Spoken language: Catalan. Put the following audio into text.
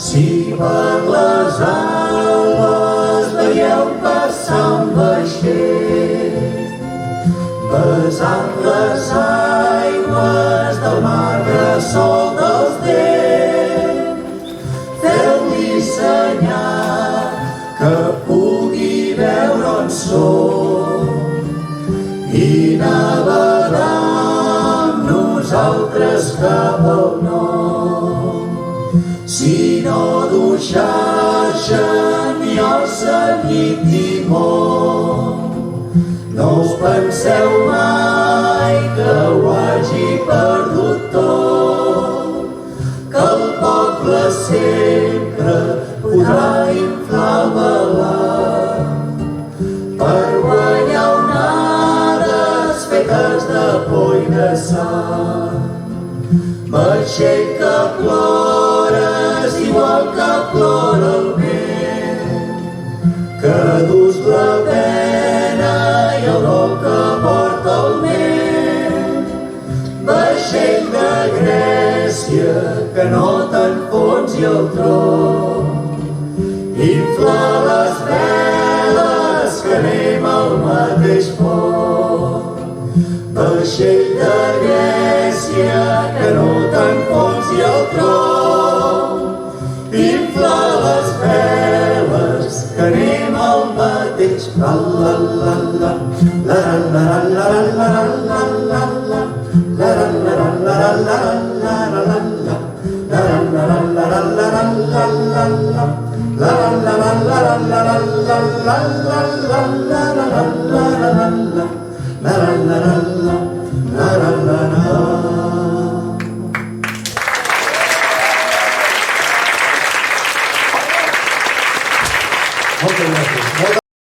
Si per les aigües veieu passar un vaixell, besant les aigües del mar bressol dels dents, feu-li senyal que pugui veure on som i navegar amb nosaltres cap al nord. Si no du xarxa ni orsa ni timó, no us penseu mai que ho hagi perdut tot, que el poble sempre podrà inflar el velat per guanyar onades fetes de por i de sang. Vaixell que plores igual que plora el vent, que dus la pena i el dol que porta el ment. Vaixell de Grècia que no t'enfonsi el tron, infla les veles que anem al mateix port. Vaixell de Grècia que no t'enfonsi el tron, infla les veles que anem al mateix port. La la la la la la la la la la la la la la la